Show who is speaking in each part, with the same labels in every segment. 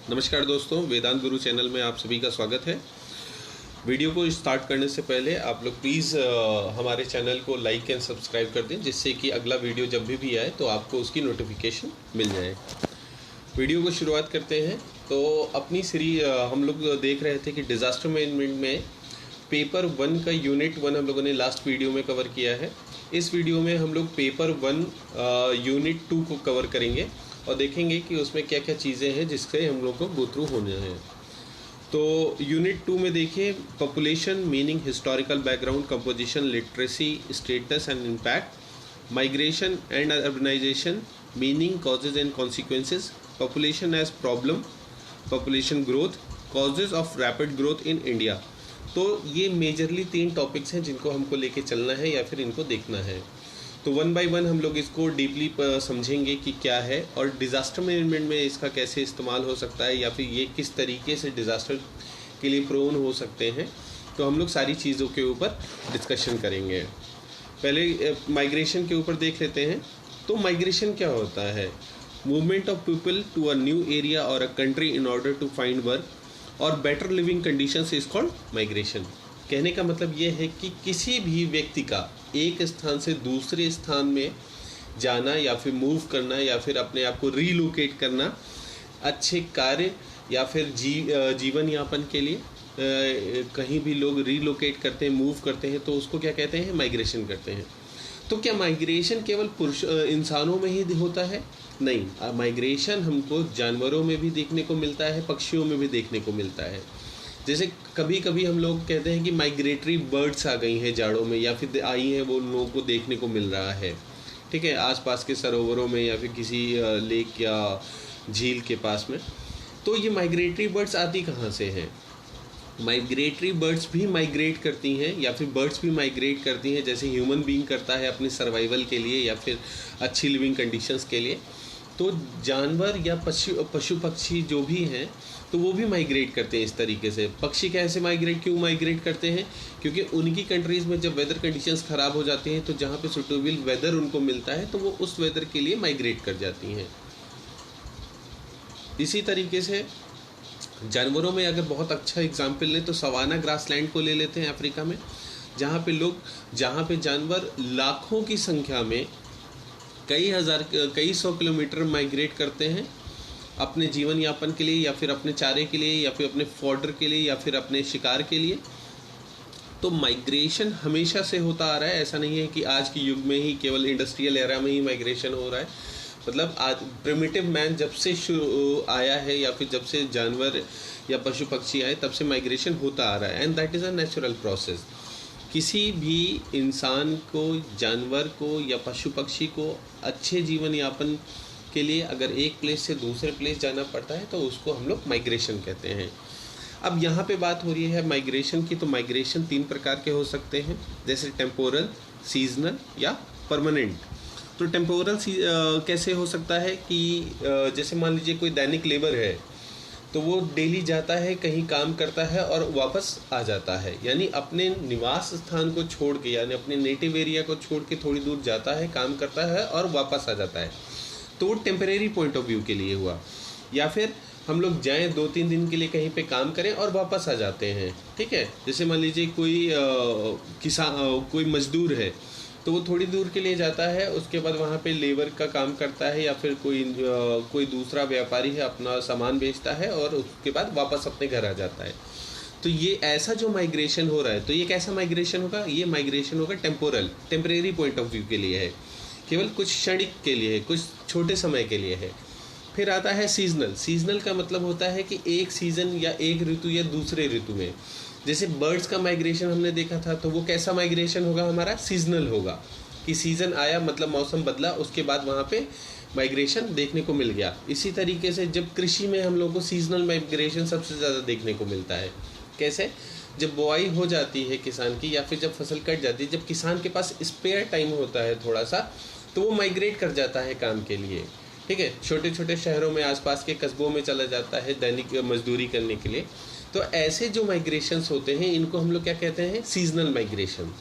Speaker 1: नमस्कार दोस्तों, वेदांत गुरु चैनल में आप सभी का स्वागत है। वीडियो को स्टार्ट करने से पहले आप लोग प्लीज़ हमारे चैनल को लाइक एंड सब्सक्राइब कर दें, जिससे कि अगला वीडियो जब भी आए तो आपको उसकी नोटिफिकेशन मिल जाए। वीडियो को शुरुआत करते हैं। तो अपनी हम लोग देख रहे थे कि डिज़ास्टर मैनेजमेंट में पेपर 1 का यूनिट 1 हम लोगों ने लास्ट वीडियो में कवर किया है। इस वीडियो में हम लोग पेपर 1 यूनिट 2 को कवर करेंगे और देखेंगे कि उसमें क्या क्या चीज़ें हैं जिससे हम लोग को गो थ्रू होने हैं। तो यूनिट 2 में देखिए, population meaning historical background, composition, literacy, status and impact, migration and urbanisation meaning, causes and consequences, population as problem, population growth, causes of rapid growth in India. तो ये मेजरली 3 टॉपिक्स हैं जिनको हमको लेके चलना है या फिर इनको देखना है। तो 1 बाय 1 हम लोग इसको डीपली समझेंगे कि क्या है और डिज़ास्टर मैनेजमेंट में इसका कैसे इस्तेमाल हो सकता है या फिर ये किस तरीके से डिज़ास्टर के लिए प्रोन हो सकते हैं। तो हम लोग सारी चीज़ों के ऊपर डिस्कशन करेंगे। पहले माइग्रेशन के ऊपर देख लेते हैं। तो माइग्रेशन क्या होता है? Movement of people to a new area और a country in order to find work और better living conditions is called migration. कहने का मतलब ये है कि किसी भी व्यक्ति का एक स्थान से दूसरे स्थान में जाना या फिर मूव करना या फिर अपने आप को रीलोकेट करना अच्छे कार्य या फिर जीवन यापन के लिए कहीं भी लोग रीलोकेट करते हैं, मूव करते हैं, तो उसको क्या कहते हैं? माइग्रेशन करते हैं। तो क्या माइग्रेशन केवल इंसानों में ही होता है? नहीं, माइग्रेशन हमको जानवरों में भी देखने को मिलता है, पक्षियों में भी देखने को मिलता है। जैसे कभी कभी हम लोग कहते हैं कि माइग्रेटरी बर्ड्स आ गई हैं जाड़ों में या फिर आई हैं, वो लोगों को देखने को मिल रहा है। ठीक है, आसपास के सरोवरों में या फिर किसी लेक या झील के पास में। तो ये माइग्रेटरी बर्ड्स आती कहाँ से हैं? माइग्रेटरी बर्ड्स भी माइग्रेट करती हैं या फिर बर्ड्स भी माइग्रेट करती हैं, जैसे ह्यूमन बीइंग करता है अपने सर्वाइवल के लिए या फिर अच्छी लिविंग कंडीशंस के लिए। तो जानवर या पशु पक्षी जो भी हैं तो वो भी माइग्रेट करते हैं इस तरीके से। पक्षी कैसे क्यों माइग्रेट करते हैं? क्योंकि उनकी कंट्रीज़ में जब वेदर कंडीशंस ख़राब हो जाती हैं तो जहाँ पे सुटेबल वेदर उनको मिलता है तो वो उस वेदर के लिए माइग्रेट कर जाती हैं। इसी तरीके से जानवरों में अगर बहुत अच्छा एग्जाम्पल लें तो सवाना ग्रासलैंड को ले लेते हैं अफ्रीका में, जहाँ पे जानवर लाखों की संख्या में कई सौ किलोमीटर माइग्रेट करते हैं अपने जीवन यापन के लिए या फिर अपने चारे के लिए या फिर अपने फॉडर के लिए या फिर अपने शिकार के लिए। तो माइग्रेशन हमेशा से होता आ रहा है। ऐसा नहीं है कि आज के युग में ही, केवल इंडस्ट्रियल एरा में ही माइग्रेशन हो रहा है। मतलब आज प्रिमिटिव मैन जब से आया है या फिर जब से जानवर या पशु पक्षी आए तब से माइग्रेशन होता आ रहा है, and that is a natural process. किसी भी इंसान को, जानवर को या पशु पक्षी को अच्छे जीवन यापन के लिए अगर एक प्लेस से दूसरे प्लेस जाना पड़ता है तो उसको हम लोग माइग्रेशन कहते हैं। अब यहाँ पे बात हो रही है माइग्रेशन की। तो माइग्रेशन 3 प्रकार के हो सकते हैं, जैसे टेम्पोरल, सीजनल या परमानेंट। तो टेम्पोरल कैसे हो सकता है कि जैसे मान लीजिए कोई दैनिक लेबर है तो वो डेली जाता है, कहीं काम करता है और वापस आ जाता है, यानी अपने निवास स्थान को छोड़ के, यानी अपने नेटिव एरिया को छोड़ के थोड़ी दूर जाता है, काम करता है और वापस आ जाता है। तो वो टेम्परेरी पॉइंट ऑफ व्यू के लिए हुआ। या फिर हम लोग जाएं 2-3 दिन के लिए कहीं पे काम करें और वापस आ जाते हैं। ठीक है, जैसे मान लीजिए कोई मजदूर है तो वो थोड़ी दूर के लिए जाता है, उसके बाद वहाँ पे लेबर का काम करता है या फिर कोई दूसरा व्यापारी है, अपना सामान बेचता है और उसके बाद वापस अपने घर आ जाता है। तो ये ऐसा जो माइग्रेशन हो रहा है, तो ये कैसा माइग्रेशन होगा? ये माइग्रेशन होगा temporal, temporary point of view के लिए है, केवल कुछ क्षणिक के लिए है, कुछ छोटे समय के लिए है। फिर आता है सीजनल। सीजनल का मतलब होता है कि एक सीज़न या एक ऋतु या दूसरे ऋतु में, जैसे बर्ड्स का माइग्रेशन हमने देखा था, तो वो कैसा माइग्रेशन होगा? हमारा सीजनल होगा, कि सीज़न आया मतलब मौसम बदला, उसके बाद वहाँ पे माइग्रेशन देखने को मिल गया। इसी तरीके से जब कृषि में हम लोगों को सीजनल माइग्रेशन सबसे ज़्यादा देखने को मिलता है। कैसे? जब बुआई हो जाती है किसान की या फिर जब फसल कट जाती है, जब किसान के पास स्पेयर टाइम होता है थोड़ा सा, तो वो माइग्रेट कर जाता है काम के लिए। ठीक है, छोटे छोटे शहरों में, आसपास के कस्बों में चला जाता है दैनिक मजदूरी करने के लिए। तो ऐसे जो माइग्रेशंस होते हैं इनको हम लोग क्या कहते हैं? Seasonal migration.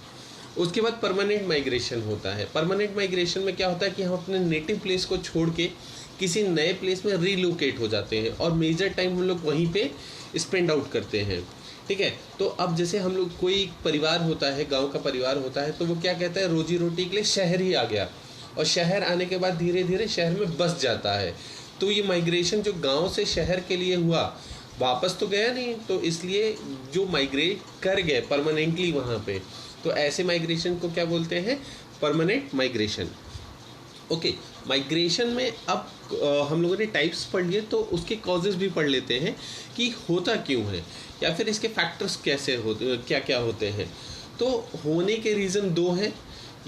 Speaker 1: उसके बाद परमानेंट माइग्रेशन होता है। परमानेंट माइग्रेशन में क्या होता है कि हम अपने नेटिव प्लेस को छोड़ के किसी नए प्लेस में रीलोकेट हो जाते हैं और मेजर टाइम हम लोग वहीं पे स्पेंड आउट करते हैं, ठीक है। तो अब जैसे हम लोग, कोई परिवार होता है, गांव का परिवार होता है, तो वो क्या कहता है, रोजी रोटी के लिए शहर ही आ गया, और शहर आने के बाद धीरे धीरे शहर में बस जाता है। तो ये माइग्रेशन जो गांव से शहर के लिए हुआ, वापस तो गया नहीं, तो इसलिए जो माइग्रेट कर गए परमानेंटली वहाँ पे, तो ऐसे माइग्रेशन को क्या बोलते हैं, परमानेंट माइग्रेशन। ओके, माइग्रेशन में अब हम लोगों ने टाइप्स पढ़ लिए, तो उसके कॉजेज़ भी पढ़ लेते हैं कि होता क्यों है, या फिर इसके फैक्टर्स कैसे होते, क्या क्या होते हैं। तो होने के रीज़न दो हैं,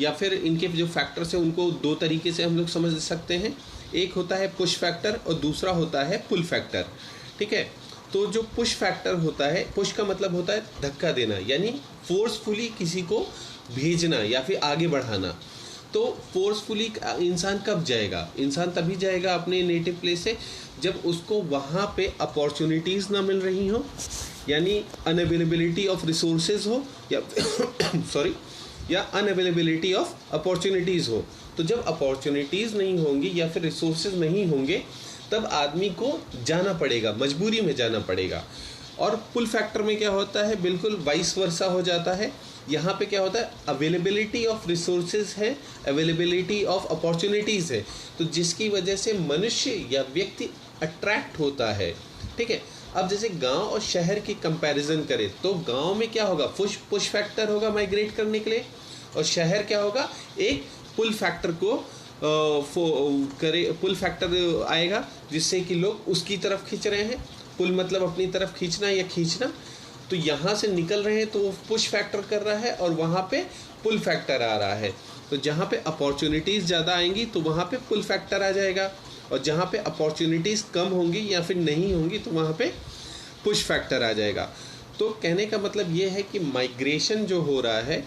Speaker 1: या फिर इनके जो फैक्टर्स हैं उनको दो तरीके से हम लोग समझ सकते हैं। एक होता है पुश फैक्टर और दूसरा होता है पुल फैक्टर, ठीक है। तो जो पुश फैक्टर होता है, पुश का मतलब होता है धक्का देना, यानी फोर्सफुली किसी को भेजना या फिर आगे बढ़ाना। तो फोर्सफुली इंसान कब जाएगा, इंसान तभी जाएगा अपने नेटिव प्लेस से जब उसको वहाँ पे अपॉर्चुनिटीज़ ना मिल रही हो, यानी अनअवेलेबिलिटी ऑफ रिसोर्सेज हो, या सॉरी या अनअवेलेबिलिटी ऑफ अपॉर्चुनिटीज़ हो। तो जब अपॉर्चुनिटीज़ नहीं होंगी या फिर रिसोर्सेज नहीं होंगे, तब आदमी को जाना पड़ेगा, मजबूरी में जाना पड़ेगा। और पुल फैक्टर में क्या होता है, बिल्कुल वाइस वर्सा हो जाता है। यहाँ पे क्या होता है, अवेलेबिलिटी ऑफ रिसोर्सेज है, अवेलेबिलिटी ऑफ अपॉर्चुनिटीज़ है, तो जिसकी वजह से मनुष्य या व्यक्ति अट्रैक्ट होता है, ठीक है। अब जैसे गांव और शहर की कंपैरिजन करें, तो गांव में क्या होगा, पुश फैक्टर होगा माइग्रेट करने के लिए, और शहर क्या होगा, एक पुल फैक्टर को पुल फैक्टर आएगा, जिससे कि लोग उसकी तरफ खींच रहे हैं। पुल मतलब अपनी तरफ खींचना या खींचना, तो यहाँ से निकल रहे हैं तो वो पुश फैक्टर कर रहा है, और वहाँ पे पुल फैक्टर आ रहा है। तो जहाँ पे अपॉर्चुनिटीज़ ज़्यादा आएंगी तो वहाँ पे पुल फैक्टर आ जाएगा, और जहाँ पे अपॉर्चुनिटीज़ कम होंगी या फिर नहीं होंगी तो वहाँ पे पुश फैक्टर आ जाएगा। तो कहने का मतलब ये है कि माइग्रेशन जो हो रहा है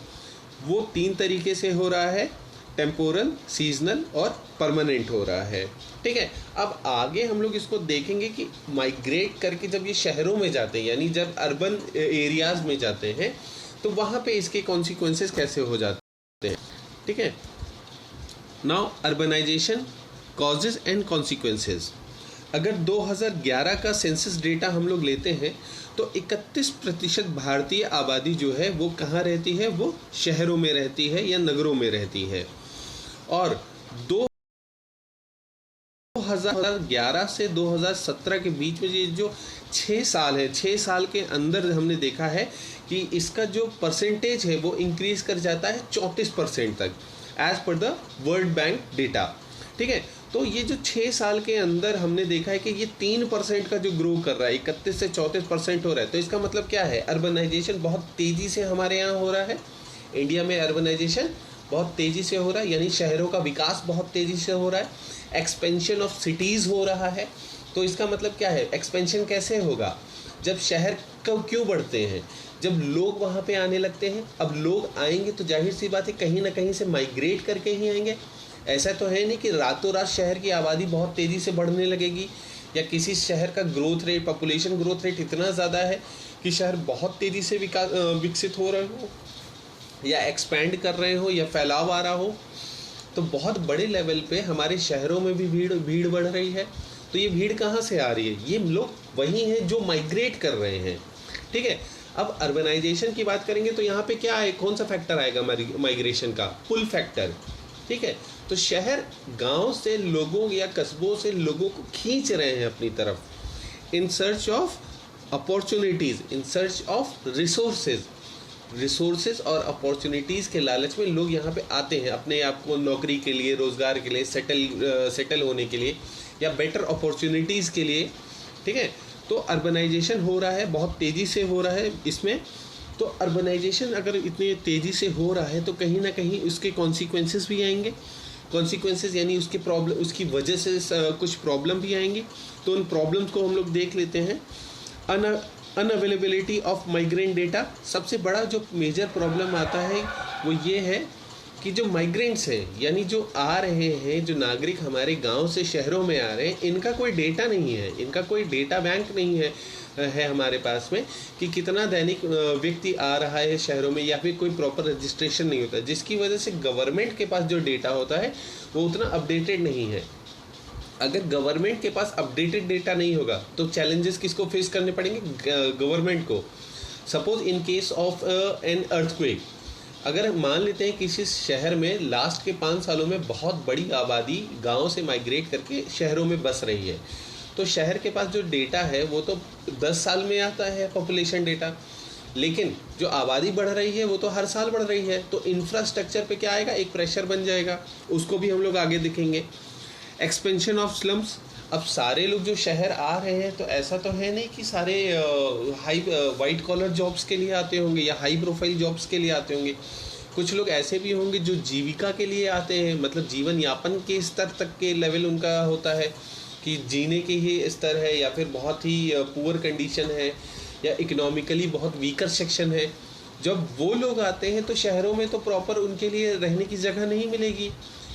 Speaker 1: वो तीन तरीके से हो रहा है, टेम्पोरल, सीजनल और परमानेंट हो रहा है, ठीक है। अब आगे हम लोग इसको देखेंगे कि माइग्रेट करके जब ये शहरों में जाते हैं, यानी जब अर्बन एरियाज़ में जाते हैं, तो वहाँ पे इसके कॉन्सिक्वेंसेस कैसे हो जाते हैं, ठीक है। Now urbanisation, causes and consequences. अगर 2011 का सेंसस डेटा हम लोग लेते हैं तो 31% भारतीय आबादी जो है वो कहाँ रहती है, वो शहरों में रहती है या नगरों में रहती है। और 2011 से 2017 के बीच में ये जो 6 साल है, 6 साल के अंदर हमने देखा है कि इसका जो परसेंटेज है वो इंक्रीज कर जाता है 34% तक, as per the world bank data, ठीक है। तो ये जो 6 साल के अंदर हमने देखा है कि ये 3% का जो ग्रो कर रहा है, 31 से 34% हो रहा है। तो इसका मतलब क्या है, अर्बनाइजेशन बहुत तेज़ी से हमारे यहाँ हो रहा है, इंडिया में अर्बनाइजेशन बहुत तेज़ी से हो रहा है, यानी शहरों का विकास बहुत तेज़ी से हो रहा है, एक्सपेंशन ऑफ सिटीज़ हो रहा है। तो इसका मतलब क्या है, एक्सपेंशन कैसे होगा, जब शहर क्यों बढ़ते हैं, जब लोग वहाँ पे आने लगते हैं। अब लोग आएंगे तो जाहिर सी बात है कहीं ना कहीं से माइग्रेट करके ही आएंगे। ऐसा तो है नहीं कि रातों रात शहर की आबादी बहुत तेज़ी से बढ़ने लगेगी, या किसी शहर का growth rate, population growth rate इतना ज़्यादा है कि शहर बहुत तेज़ी से विकसित हो रहे हो, या एक्सपैंड कर रहे हो, या फैलाव आ रहा हो। तो बहुत बड़े लेवल पे हमारे शहरों में भी भीड़ बढ़ रही है। तो ये भीड़ कहाँ से आ रही है, ये लोग वही हैं जो माइग्रेट कर रहे हैं, ठीक है। अब अर्बनाइजेशन की बात करेंगे तो यहाँ पे क्या है, कौन सा फैक्टर आएगा माइग्रेशन का, पुल फैक्टर, ठीक है। तो शहर गांव से लोगों या कस्बों से लोगों को खींच रहे हैं अपनी तरफ, in search of opportunities, in search of resources और अपॉर्चुनिटीज़ के लालच में लोग यहाँ पे आते हैं अपने आप को नौकरी के लिए, रोज़गार के लिए, सेटल होने के लिए, या बेटर अपॉर्चुनिटीज़ के लिए, ठीक है। तो अर्बनाइजेशन हो रहा है, बहुत तेज़ी से हो रहा है इसमें। तो अर्बनाइजेशन अगर इतनी तेज़ी से हो रहा है तो कहीं ना कहीं उसके कॉन्सिक्वेंसेस भी आएंगे, कॉन्सिक्वेंसेस यानी उसकी प्रॉब्लम, उसकी वजह से कुछ प्रॉब्लम भी आएंगी। तो उन प्रॉब्लम्स को हम लोग देख लेते हैं। अनअवेलेबिलिटी ऑफ माइग्रेंट डेटा, सबसे बड़ा जो मेजर प्रॉब्लम आता है वो ये है कि जो माइग्रेंट्स हैं, यानी जो आ रहे हैं, जो नागरिक हमारे गांव से शहरों में आ रहे हैं, इनका कोई डेटा नहीं है, इनका कोई डेटा बैंक नहीं है हमारे पास में कि कितना दैनिक व्यक्ति आ रहा है शहरों में, या फिर कोई प्रॉपर रजिस्ट्रेशन नहीं होता, जिसकी वजह से गवर्नमेंट के पास जो डेटा होता है वो उतना अपडेटेड नहीं है। अगर गवर्नमेंट के पास अपडेटेड डेटा नहीं होगा तो चैलेंजेस किसको फेस करने पड़ेंगे? गवर्नमेंट को। Suppose in case of an earthquake, अगर मान लेते हैं किसी शहर में लास्ट के 5 सालों में बहुत बड़ी आबादी गांव से माइग्रेट करके शहरों में बस रही है, तो शहर के पास जो डेटा है वो तो 10 साल में आता है पॉपुलेशन डेटा, लेकिन जो आबादी बढ़ रही है वो तो हर साल बढ़ रही है। तो इंफ्रास्ट्रक्चर पे क्या आएगा? एक प्रेशर बन जाएगा, उसको भी हम लोग आगे देखेंगे। एक्सपेंशन ऑफ स्लम्स, अब सारे लोग जो शहर आ रहे हैं तो ऐसा तो है नहीं कि सारे हाई वाइट कॉलर जॉब्स के लिए आते होंगे या हाई प्रोफाइल जॉब्स के लिए आते होंगे। कुछ लोग ऐसे भी होंगे जो जीविका के लिए आते हैं, मतलब जीवन यापन के स्तर तक के लेवल उनका होता है कि जीने के ही स्तर है, या फिर बहुत ही पुअर कंडीशन है, या इकोनॉमिकली बहुत वीकर सेक्शन है। जब वो लोग आते हैं तो शहरों में तो प्रॉपर उनके लिए रहने की जगह नहीं मिलेगी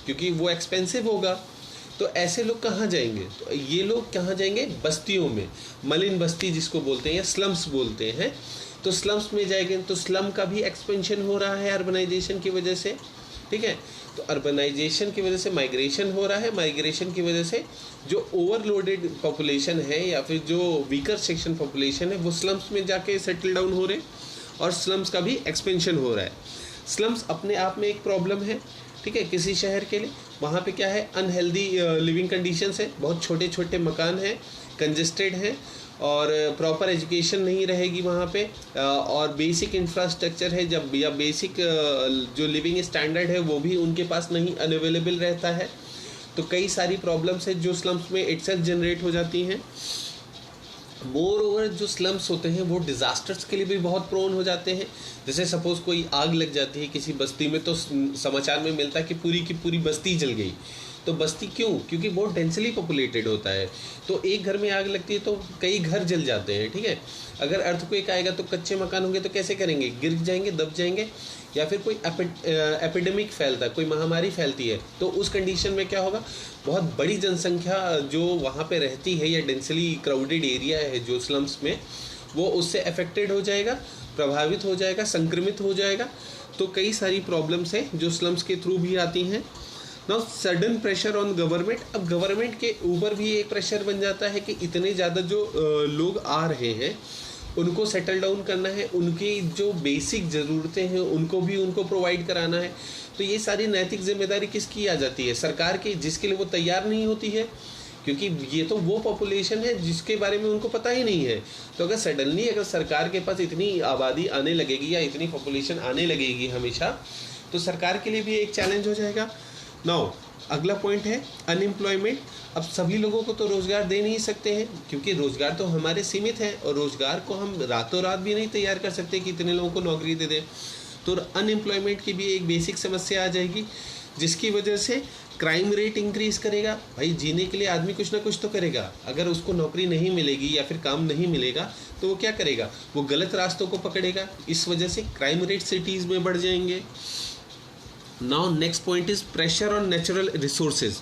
Speaker 1: क्योंकि वो एक्सपेंसिव होगा। तो ऐसे लोग कहाँ जाएंगे? तो ये लोग कहाँ जाएंगे? बस्तियों में, मलिन बस्ती जिसको बोलते हैं या स्लम्स बोलते हैं, तो स्लम्स में जाएंगे। तो स्लम का भी एक्सपेंशन हो रहा है अर्बनाइजेशन की वजह से, ठीक है। तो अर्बनाइजेशन की वजह से माइग्रेशन हो रहा है, माइग्रेशन की वजह से जो ओवरलोडेड पॉपुलेशन है या फिर जो वीकर सेक्शन पॉपुलेशन है वो स्लम्स में जाके सेटल डाउन हो रहे, और स्लम्स का भी एक्सपेंशन हो रहा है। स्लम्स अपने आप में एक प्रॉब्लम है, ठीक है, किसी शहर के लिए। वहाँ पे क्या है? अनहेल्दी लिविंग कंडीशंस है, बहुत छोटे छोटे मकान हैं, कंजेस्टेड हैं, और प्रॉपर एजुकेशन नहीं रहेगी वहाँ पे, और बेसिक इंफ्रास्ट्रक्चर है जब, या बेसिक जो लिविंग स्टैंडर्ड है वो भी उनके पास नहीं अवेलेबल रहता है। तो कई सारी प्रॉब्लम्स है जो स्लम्स में इटसेल्फ जनरेट हो जाती हैं। मोर ओवर जो स्लम्स होते हैं वो डिज़ास्टर्स के लिए भी बहुत प्रोन हो जाते हैं। जैसे सपोज कोई आग लग जाती है किसी बस्ती में, तो समाचार में मिलता है कि पूरी की पूरी बस्ती जल गई। तो बस्ती क्यों? क्योंकि बहुत डेंसली पॉपुलेटेड होता है, तो एक घर में आग लगती है तो कई घर जल जाते हैं, ठीक है। अगर अर्थक्वेक आएगा तो कच्चे मकान होंगे तो कैसे करेंगे? गिर जाएंगे, दब जाएंगे, या फिर कोई एपिडेमिक फैलता है, कोई महामारी फैलती है, तो उस कंडीशन में क्या होगा? बहुत बड़ी जनसंख्या जो वहाँ पे रहती है या डेंसली क्राउडेड एरिया है जो स्लम्स में, वो उससे अफेक्टेड हो जाएगा, प्रभावित हो जाएगा, संक्रमित हो जाएगा। तो कई सारी प्रॉब्लम्स हैं जो स्लम्स के थ्रू भी आती हैं। Now sudden pressure on government, अब गवर्नमेंट के ऊपर भी एक प्रेशर बन जाता है कि इतने ज़्यादा जो लोग आ रहे हैं उनको सेटल डाउन करना है, उनकी जो बेसिक ज़रूरतें हैं उनको प्रोवाइड कराना है। तो ये सारी नैतिक जिम्मेदारी किसकी आ जाती है? सरकार की, जिसके लिए वो तैयार नहीं होती है, क्योंकि ये तो वो पॉपुलेशन है जिसके बारे में उनको पता ही नहीं है। तो अगर सडनली अगर सरकार के पास इतनी आबादी आने लगेगी या इतनी पॉपुलेशन आने लगेगी हमेशा, तो सरकार के लिए भी एक चैलेंज हो जाएगा। नाउ अगला पॉइंट है अनएम्प्लॉयमेंट। अब सभी लोगों को तो रोज़गार दे नहीं सकते हैं क्योंकि रोज़गार तो हमारे सीमित है, और रोज़गार को हम रातों रात भी नहीं तैयार कर सकते कि इतने लोगों को नौकरी दे दें। तो अनएम्प्लॉयमेंट की भी एक बेसिक समस्या आ जाएगी, जिसकी वजह से क्राइम रेट इंक्रीज करेगा। भाई जीने के लिए आदमी कुछ ना कुछ तो करेगा, अगर उसको नौकरी नहीं मिलेगी या फिर काम नहीं मिलेगा तो वो क्या करेगा? वो गलत रास्तों को पकड़ेगा। इस वजह से क्राइम रेट सिटीज़ में बढ़ जाएंगे। Now next point is pressure on natural resources.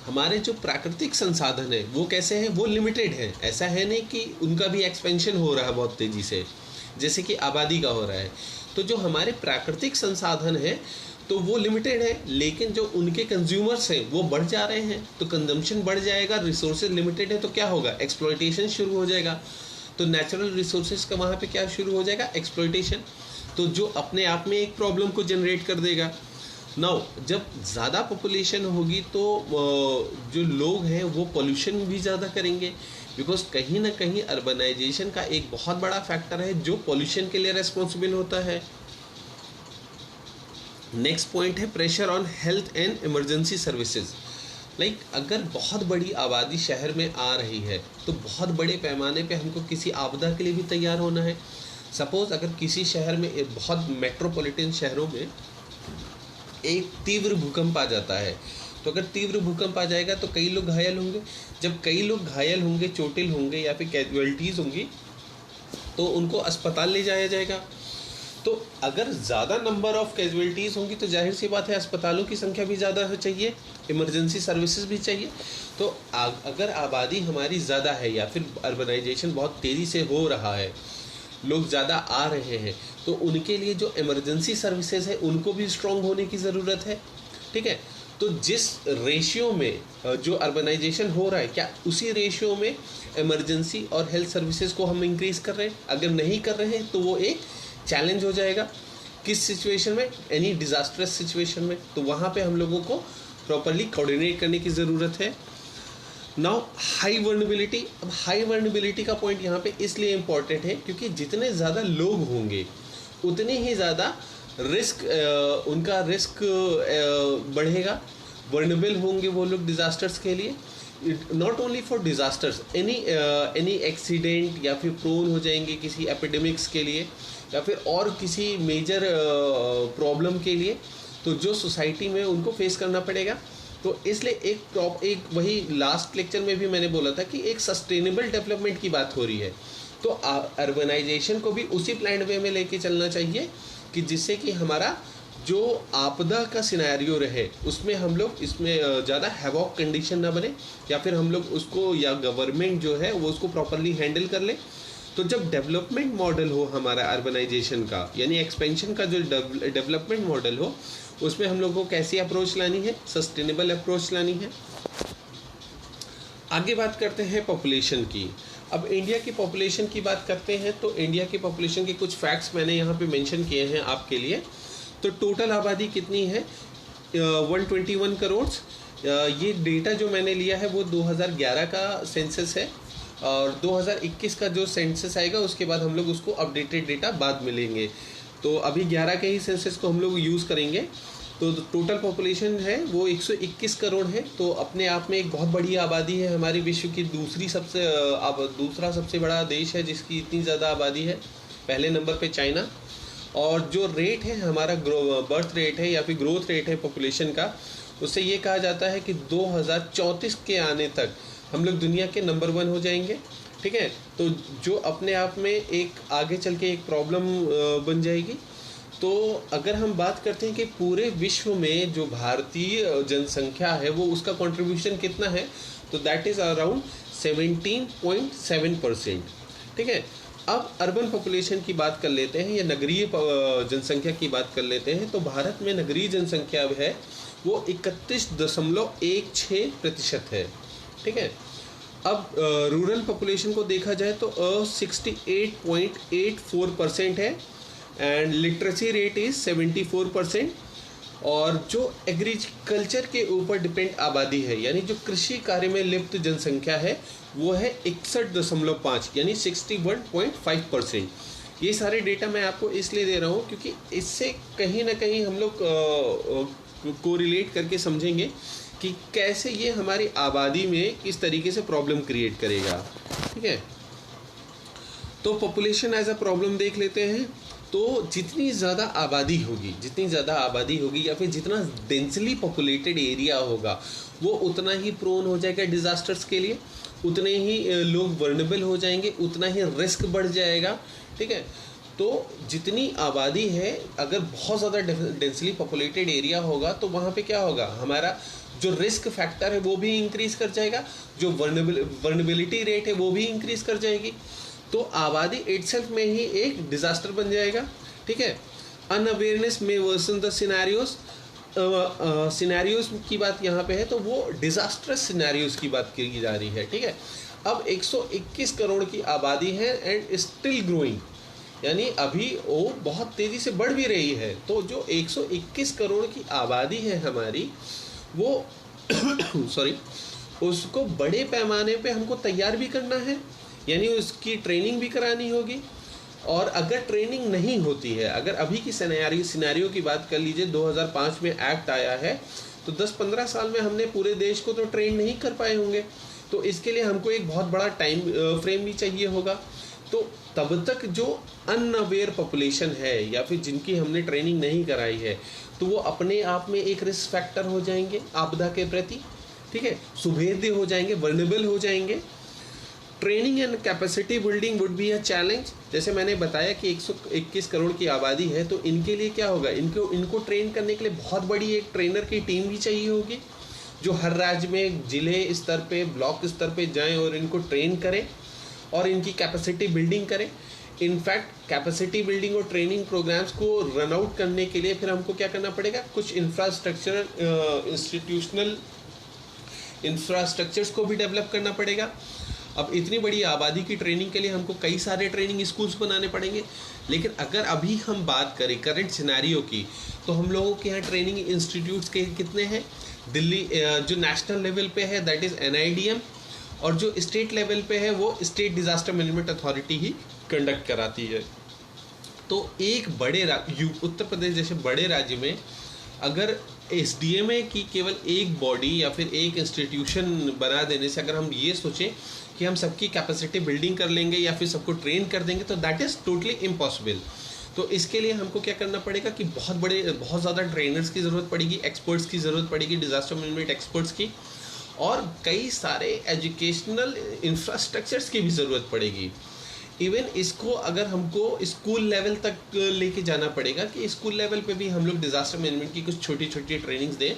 Speaker 1: हमारे जो प्राकृतिक संसाधन है वो कैसे हैं? वो लिमिटेड है। ऐसा है नहीं कि उनका भी एक्सपेंशन हो रहा है बहुत तेज़ी से जैसे कि आबादी का हो रहा है। तो जो हमारे प्राकृतिक संसाधन है तो वो लिमिटेड है, लेकिन जो उनके कंज्यूमर्स हैं वो बढ़ जा रहे हैं, तो कंजम्पशन बढ़ जाएगा। रिसोर्सेज लिमिटेड है तो क्या होगा? एक्सप्लॉयटेशन शुरू हो जाएगा। तो नेचुरल रिसोर्सेज का वहाँ पे क्या शुरू हो जाएगा? एक्सप्लॉयटेशन। तो जो अपने आप में एक प्रॉब्लम को जनरेट कर देगा। नाउ जब ज़्यादा पॉपुलेशन होगी तो जो लोग हैं वो पोल्यूशन भी ज़्यादा करेंगे, बिकॉज कहीं ना कहीं अर्बनाइजेशन का एक बहुत बड़ा फैक्टर है जो पोल्यूशन के लिए रेस्पॉन्सिबल होता है। नेक्स्ट पॉइंट है pressure on health and emergency services. Like अगर बहुत बड़ी आबादी शहर में आ रही है तो बहुत बड़े पैमाने पे हमको किसी आपदा के लिए भी तैयार होना है। सपोज़ अगर किसी शहर में, बहुत मेट्रोपॉलिटन शहरों में एक तीव्र भूकंप आ जाता है, तो अगर तीव्र भूकंप आ जाएगा तो कई लोग घायल होंगे। जब कई लोग घायल होंगे, चोटिल होंगे या फिर कैजुअलिटीज़ होंगी, तो उनको अस्पताल ले जाया जाएगा। तो अगर ज़्यादा नंबर ऑफ़ कैजुअलिटीज़ होंगी तो जाहिर सी बात है अस्पतालों की संख्या भी ज़्यादा हो चाहिए, इमरजेंसी सर्विसेज भी चाहिए। तो अगर आबादी हमारी ज़्यादा है या फिर अर्बनाइजेशन बहुत तेज़ी से हो रहा है, लोग ज़्यादा आ रहे हैं, तो उनके लिए जो इमरजेंसी सर्विसेज है उनको भी स्ट्रॉन्ग होने की ज़रूरत है। ठीक है, तो जिस रेशियो में जो अर्बनाइजेशन हो रहा है, क्या उसी रेशियो में इमरजेंसी और हेल्थ सर्विसेज को हम इंक्रीज़ कर रहे हैं? अगर नहीं कर रहे हैं तो वो एक चैलेंज हो जाएगा। किस सिचुएशन में? एनी डिज़ास्टरस सिचुएशन में। तो वहाँ पे हम लोगों को प्रॉपरली कोऑर्डिनेट करने की ज़रूरत है। Now high vulnerability. अब हाई वर्नेबिलिटी का पॉइंट यहाँ पे इसलिए इम्पॉर्टेंट है क्योंकि जितने ज़्यादा लोग होंगे उतने ही ज़्यादा रिस्क उनका रिस्क बढ़ेगा। वर्नेबल होंगे वो लोग डिज़ास्टर्स के लिए, not only for disasters, any accident या फिर प्रोन हो जाएंगे किसी एपिडेमिक्स के लिए या फिर और किसी मेजर प्रॉब्लम के लिए, तो जो सोसाइटी में उनको फेस करना पड़ेगा। तो इसलिए एक वही लास्ट लेक्चर में भी मैंने बोला था कि एक सस्टेनेबल डेवलपमेंट की बात हो रही है, तो अर्बनाइजेशन को भी उसी प्लान वे में लेके चलना चाहिए कि जिससे कि हमारा जो आपदा का सिनेरियो रहे उसमें हम लोग इसमें ज़्यादा हैवॉक कंडीशन ना बने, या फिर हम लोग उसको या गवर्नमेंट जो है वो उसको प्रॉपरली हैंडल कर ले। तो जब डेवलपमेंट मॉडल हो हमारा अर्बनाइजेशन का, यानी एक्सपेंशन का जो डेवलपमेंट मॉडल हो, उसमें हम लोग को कैसी अप्रोच लानी है? सस्टेनेबल अप्रोच लानी है। आगे बात करते हैं पॉपुलेशन की। अब इंडिया की पॉपुलेशन की बात करते हैं तो इंडिया की पॉपुलेशन के कुछ फैक्ट्स मैंने यहाँ पे मेंशन किए हैं आपके लिए। तो टोटल आबादी कितनी है? 121 करोड़। ये डेटा जो मैंने लिया है वो 2011 का सेंसस है, और 2021 का जो सेंसस आएगा उसके बाद हम लोग उसको अपडेटेड डेटा बाद में लेंगे। तो अभी 11 के ही सेंसस को हम लोग यूज़ करेंगे। तो टोटल पॉपुलेशन है वो 121 करोड़ है। तो अपने आप में एक बहुत बड़ी आबादी है। हमारी विश्व की दूसरा सबसे बड़ा देश है जिसकी इतनी ज़्यादा आबादी है। पहले नंबर पे चाइना। और जो रेट है हमारा बर्थ रेट है या फिर ग्रोथ रेट है पॉपुलेशन का, उससे ये कहा जाता है कि 2034 के आने तक हम लोग दुनिया के नंबर 1 हो जाएंगे। ठीक है, तो जो अपने आप में एक आगे चल के एक प्रॉब्लम बन जाएगी। तो अगर हम बात करते हैं कि पूरे विश्व में जो भारतीय जनसंख्या है वो उसका कंट्रीब्यूशन कितना है, तो दैट इज़ अराउंड 17.7%। ठीक है, अब अर्बन पॉपुलेशन की बात कर लेते हैं या नगरीय जनसंख्या की बात कर लेते हैं। तो भारत में नगरीय जनसंख्या है वो 31.16% है। ठीक है, अब रूरल पॉपुलेशन को देखा जाए तो 68.84% है, एंड लिटरेसी रेट इज़ 74%। और जो एग्रीकल्चर के ऊपर डिपेंड आबादी है, यानी जो कृषि कार्य में लिप्त जनसंख्या है, वो है 61.5 यानी 61.5%। ये सारे डेटा मैं आपको इसलिए दे रहा हूँ क्योंकि इससे कहीं ना कहीं हम लोग कोरिलेट करके समझेंगे कि कैसे ये हमारी आबादी में किस तरीके से प्रॉब्लम क्रिएट करेगा। ठीक है, तो पॉपुलेशन एज अ प्रॉब्लम देख लेते हैं। तो जितनी ज़्यादा आबादी होगी या फिर जितना डेंसली पॉपुलेटेड एरिया होगा वो उतना ही प्रोन हो जाएगा डिज़ास्टर्स के लिए, उतने ही लोग वर्नेबल हो जाएंगे, उतना ही रिस्क बढ़ जाएगा। ठीक है, तो जितनी आबादी है, अगर बहुत ज़्यादा डेंसली पॉपुलेटेड एरिया होगा तो वहाँ पे क्या होगा, हमारा जो रिस्क फैक्टर है वो भी इंक्रीज़ कर जाएगा, जो वर्नेबिलिटी रेट है वो भी इंक्रीज़ कर जाएगी। तो आबादी इटसेल्फ में ही एक डिज़ास्टर बन जाएगा। ठीक है, अनअवेयरनेस में वर्सन द सिनेरियोज की बात यहाँ पे है, तो वो डिज़ास्टरस सिनेरियोज की बात की जा रही है। ठीक है, अब 121 करोड़ की आबादी है एंड स्टिल ग्रोइंग, यानी अभी वो बहुत तेज़ी से बढ़ भी रही है। तो जो 121 करोड़ की आबादी है हमारी, वो उसको बड़े पैमाने पे हमको तैयार भी करना है, यानी उसकी ट्रेनिंग भी करानी होगी। और अगर ट्रेनिंग नहीं होती है, अगर अभी की सिनेरियो की बात कर लीजिए, 2005 में एक्ट आया है, तो 10-15 साल में हमने पूरे देश को तो ट्रेन नहीं कर पाए होंगे। तो इसके लिए हमको एक बहुत बड़ा टाइम फ्रेम भी चाहिए होगा। तो तब तक जो अनअवेयर पॉपुलेशन है या फिर जिनकी हमने ट्रेनिंग नहीं कराई है, तो वो अपने आप में एक रिस्क फैक्टर हो जाएंगे आपदा के प्रति। ठीक है, सुभेद्य हो जाएंगे, वर्नेबल हो जाएंगे। Training and capacity building would be a challenge. जैसे मैंने बताया कि 121 करोड़ की आबादी है, तो इनके लिए क्या होगा, इनको ट्रेन करने के लिए बहुत बड़ी एक ट्रेनर की टीम भी चाहिए होगी, जो हर राज्य में जिले स्तर पे, ब्लॉक स्तर पे जाएं और इनको ट्रेन करें और इनकी कैपेसिटी बिल्डिंग करें। इनफैक्ट कैपेसिटी बिल्डिंग और ट्रेनिंग प्रोग्राम्स को रन आउट करने के लिए फिर हमको क्या करना पड़ेगा, कुछ इंफ्रास्ट्रक्चरल इंस्टीट्यूशनल इंफ्रास्ट्रक्चर्स को भी डेवलप करना पड़ेगा। अब इतनी बड़ी आबादी की ट्रेनिंग के लिए हमको कई सारे ट्रेनिंग स्कूल्स बनाने पड़ेंगे। लेकिन अगर अभी हम बात करें करंट सिनेरियो की, तो हम लोगों के यहाँ ट्रेनिंग इंस्टीट्यूट्स के कितने हैं। दिल्ली जो नेशनल लेवल पे है दैट इज़ NIDM, और जो स्टेट लेवल पे है वो स्टेट डिज़ास्टर मैनेजमेंट अथॉरिटी ही कंडक्ट कराती है। तो एक बड़े उत्तर प्रदेश जैसे बड़े राज्य में अगर SDMA की केवल एक बॉडी या फिर एक इंस्टीट्यूशन बना देने से अगर हम ये सोचें कि हम सबकी कैपेसिटी बिल्डिंग कर लेंगे या फिर सबको ट्रेन कर देंगे, तो दैट इज़ टोटली इम्पॉसिबल। तो इसके लिए हमको क्या करना पड़ेगा कि बहुत ज़्यादा ट्रेनर्स की ज़रूरत पड़ेगी, एक्सपर्ट्स की ज़रूरत पड़ेगी, डिज़ास्टर मैनेजमेंट एक्सपर्ट्स की, और कई सारे एजुकेशनल इंफ्रास्ट्रक्चर्स की भी ज़रूरत पड़ेगी। इवन इसको अगर हमको स्कूल लेवल तक लेके जाना पड़ेगा कि स्कूल लेवल पे भी हम लोग डिज़ास्टर मैनेजमेंट की कुछ छोटी छोटी ट्रेनिंग्स दें,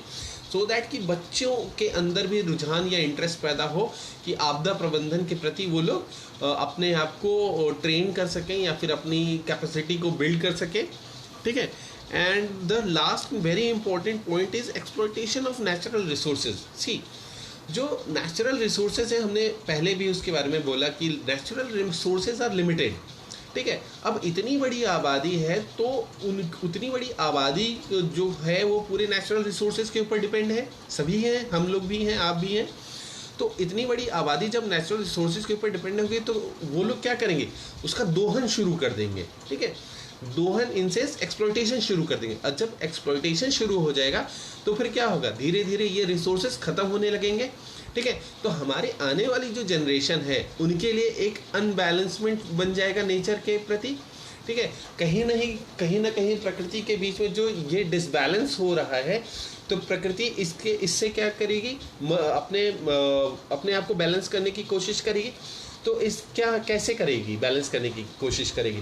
Speaker 1: सो दैट कि बच्चों के अंदर भी रुझान या इंटरेस्ट पैदा हो कि आपदा प्रबंधन के प्रति वो लोग अपने आप को ट्रेन कर सकें या फिर अपनी कैपेसिटी को बिल्ड कर सकें। ठीक है। And the last very important point is exploitation of natural resources. See, जो नेचुरल रिसोर्सेज हैं, हमने पहले भी उसके बारे में बोला कि नेचुरल रिसोर्सेज आर लिमिटेड। ठीक है। अब इतनी बड़ी आबादी है तो उतनी बड़ी आबादी जो है वो पूरे नेचुरल रिसोर्सेज के ऊपर डिपेंड है। सभी हैं, हम लोग भी हैं, आप भी हैं। तो इतनी बड़ी आबादी जब नेचुरल रिसोर्सेज के ऊपर डिपेंड होगी तो वो लोग क्या करेंगे, उसका दोहन शुरू कर देंगे। ठीक है। दोहन इनसेंस एक्सप्लॉयटेशन शुरू कर देंगे। और जब एक्सप्लॉयटेशन शुरू हो जाएगा तो फिर क्या होगा, धीरे धीरे ये रिसोर्सेज खत्म होने लगेंगे। ठीक है। तो हमारे आने वाली जो जनरेशन है उनके लिए एक अनबैलेंसमेंट बन जाएगा नेचर के प्रति। ठीक है। कहीं ना कहीं प्रकृति के बीच में जो ये डिसबैलेंस हो रहा है, तो प्रकृति इससे क्या करेगी, अपने आप को बैलेंस करने की कोशिश करेगी। तो कैसे करेगी, बैलेंस करने की कोशिश करेगी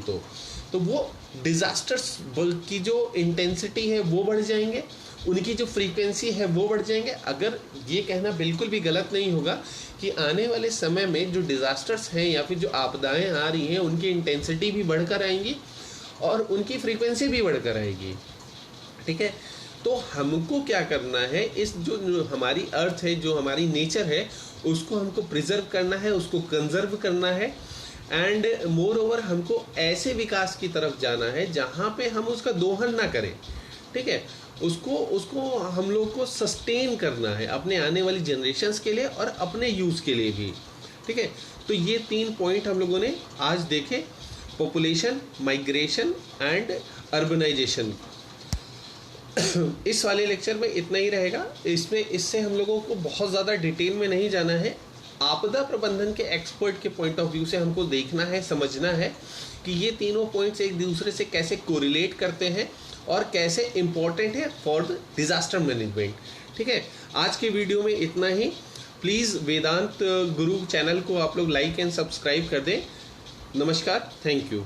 Speaker 1: तो वो डिज़ास्टर्स की जो इंटेंसिटी है वो बढ़ जाएंगे, उनकी जो फ्रीक्वेंसी है वो बढ़ जाएंगे। अगर ये कहना बिल्कुल भी गलत नहीं होगा कि आने वाले समय में जो डिज़ास्टर्स हैं या फिर जो आपदाएं आ रही हैं उनकी इंटेंसिटी भी बढ़कर आएंगी और उनकी फ्रीक्वेंसी भी बढ़कर आएगी। ठीक है। तो हमको क्या करना है, इस जो हमारी अर्थ है, जो हमारी नेचर है, उसको हमको प्रिजर्व करना है, उसको कंजर्व करना है। एंड मोर ओवर हमको ऐसे विकास की तरफ जाना है जहाँ पे हम उसका दोहन ना करें। ठीक है। उसको हम लोग को सस्टेन करना है अपने आने वाली जनरेशन्स के लिए और अपने यूज़ के लिए भी। ठीक है। तो ये 3 पॉइंट हम लोगों ने आज देखे, पॉपुलेशन, माइग्रेशन एंड अर्बनाइजेशन। इस वाले लेक्चर में इतना ही रहेगा। इससे हम लोगों को बहुत ज़्यादा डिटेल में नहीं जाना है। आपदा प्रबंधन के एक्सपर्ट के पॉइंट ऑफ व्यू से हमको देखना है, समझना है कि ये तीनों पॉइंट्स एक दूसरे से कैसे कोरिलेट करते हैं और कैसे इम्पोर्टेंट है फॉर द डिज़ास्टर मैनेजमेंट। ठीक है। आज के वीडियो में इतना ही। प्लीज़ वेदांत गुरु चैनल को आप लोग लाइक एंड सब्सक्राइब कर दें। नमस्कार, थैंक यू।